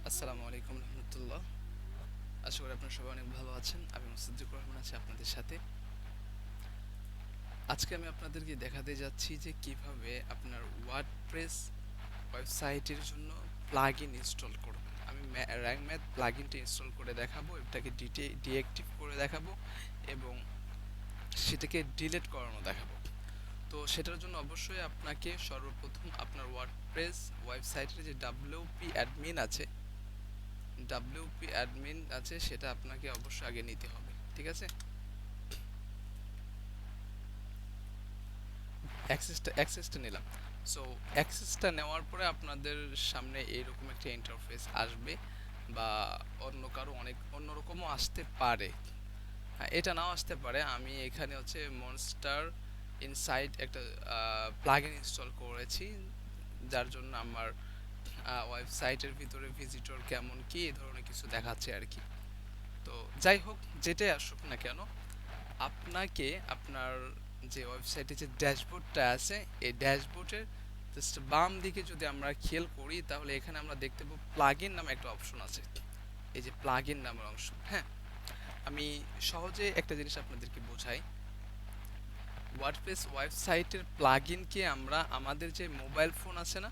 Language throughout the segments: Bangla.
আসসালামু আলাইকুম রহমতুল্লাহ। আশা করি আপনারা সবাই অনেক ভালো আছেন। আমি 𝘁𝗵𝗲𝗀𝗻 আছি আপনাদের সাথে। আজকে আমি আপনাদেরকে দেখাতে যাচ্ছি যে কিভাবে আপনার ওয়ার্ডপ্রেস ওয়েবসাইটের জন্য প্লাগইন ইনস্টল করবেন। আমি র্যাঙ্ক ম্যাথ প্লাগইনটা ইনস্টল করে দেখাবো, এটাকে ডিঅ্যাক্টিভ করে দেখাবো এবং সেটাকে ডিলিট করানো দেখাবো। তো সেটার জন্য অবশ্যই আপনাকে সর্বপ্রথম আপনার ওয়ার্ডপ্রেস ওয়েবসাইটের যে ডাব্লিউপি অ্যাডমিন আছে সেটা আপনাকে অবশ্যই আগে নিতে হবে, ঠিক আছে? অ্যাক্সেসটা নিলাম। সো অ্যাক্সেসটা নেওয়ার পরে আপনাদের সামনে এইরকম একটা ইন্টারফেস আসবে, বা অন্যরকমও আসতে পারে। হ্যাঁ, এটা নাও আসতে পারে। আমি এখানে হচ্ছে মনস্টার ইনসাইড একটা প্লাগইন ইনস্টল করেছি, যার জন্য আমার ওয়েবসাইটের ভিতরে ভিজিটর কেমন কি এই ধরনের কিছু দেখাচ্ছে আর কি। তো যাই হোক, যেটাই আসুক না কেন, আপনাকে আপনার যে ওয়েবসাইটে যে ড্যাশবোর্ডটা আছে এই ড্যাশবোর্ডের জাস্ট বাম দিকে যদি আমরা খেয়াল করি, তাহলে এখানে আমরা দেখতে পাবো প্লাগইন নামে একটা অপশন আছে। এই যে প্লাগইন নামের অংশ, হ্যাঁ, আমি সহজে একটা জিনিস আপনাদেরকে বোঝাই। ওয়ার্ডপ্রেস ওয়েবসাইটের প্লাগইনকে আমরা আমাদের যে মোবাইল ফোন আছে না,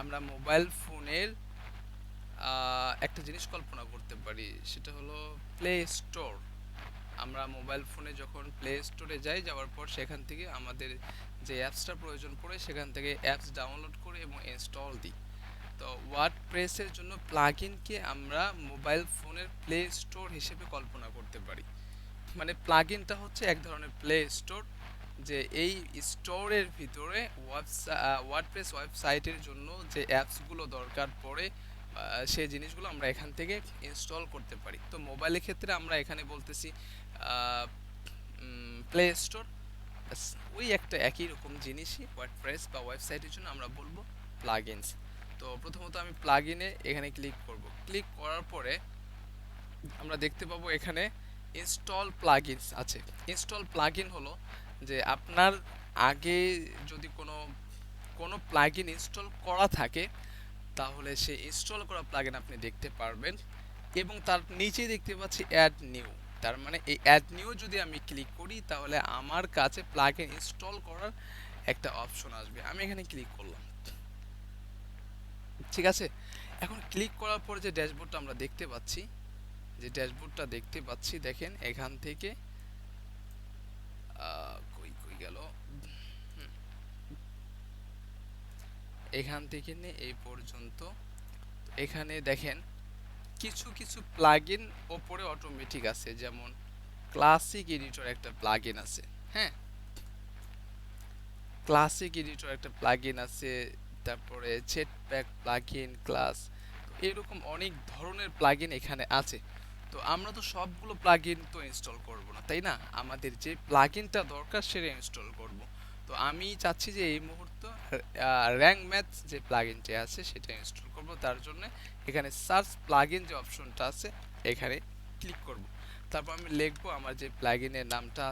আমরা মোবাইল ফোনের একটা জিনিস কল্পনা করতে পারি, সেটা হলো প্লে স্টোর। আমরা মোবাইল ফোনে যখন প্লে স্টোরে যাওয়ার পর সেখান থেকে আমাদের যে অ্যাপসটা প্রয়োজন পড়ে সেখান থেকে অ্যাপস ডাউনলোড করে এবং ইনস্টল দিই। তো ওয়ার্ডপ্রেসের জন্য প্লাগইনকে আমরা মোবাইল ফোনের প্লে স্টোর হিসেবে কল্পনা করতে পারি। মানে প্লাগইনটা হচ্ছে এক ধরনের প্লে স্টোর, যে এই স্টোরের ভিতরে ওয়ার্ডপ্রেস ওয়েবসাইটের জন্য যে অ্যাপসগুলো দরকার পড়ে সেই জিনিসগুলো আমরা এখান থেকে ইনস্টল করতে পারি। তো মোবাইলের ক্ষেত্রে আমরা এখানে বলতেছি প্লে স্টোর। ওই একটা একই রকম জিনিসই ওয়ার্ডপ্রেস বা ওয়েবসাইটের জন্য আমরা বলবো প্লাগইনস। তো প্রথমত আমি প্লাগইনে এখানে ক্লিক করব। ক্লিক করার পরে আমরা দেখতে পাবো এখানে ইনস্টল প্লাগইনস আছে। ইনস্টল প্লাগইন হলো যে আপনার আগে যদি কোনো প্লাগইন ইনস্টল করা থাকে, তাহলে সেই ইনস্টল করা প্লাগইন আপনি দেখতে পারবেন এবং তার নিচেই দেখতে পাচ্ছি অ্যাড নিউ। তার মানে এই অ্যাড নিউ যদি আমি ক্লিক করি, তাহলে আমার কাছে প্লাগইন ইনস্টল করার একটা অপশন আসবে। আমি এখানে ক্লিক করলাম, ঠিক আছে? এখন ক্লিক করার পর যে ড্যাশবোর্ডটা আমরা দেখতে পাচ্ছি, দেখেন এখান থেকে কই কই গেল, এখান থেকে নিয়ে এই পর্যন্ত। এখানে দেখেন কিছু কিছু প্লাগইন ওপরে অটোমেটিক আছে, যেমন ক্লাসিক এডিটর একটা প্লাগইন আছে, হ্যাঁ, ক্লাসিক এডিটর একটা প্লাগইন আছে, তারপরে জেটপ্যাক প্লাগইন ক্লাস, এরকম অনেক ধরনের প্লাগইন এখানে আছে। তো আমরা তো সবগুলো প্লাগইন তো ইনস্টল করব না, তাই না? আমাদের যে প্লাগইনটা দরকার সেটা ইনস্টল করব। তো আমি চাচ্ছি যে এই মুহূর্তে র্যাঙ্ক ম্যাথ যে প্লাগইনটি আছে সেটা ইনস্টল করব। তার জন্য এখানে সার্চ প্লাগইন যে অপশনটা আছে এখানে ক্লিক করব। তারপর আমি লিখব আমার যে প্লাগইনের নামটা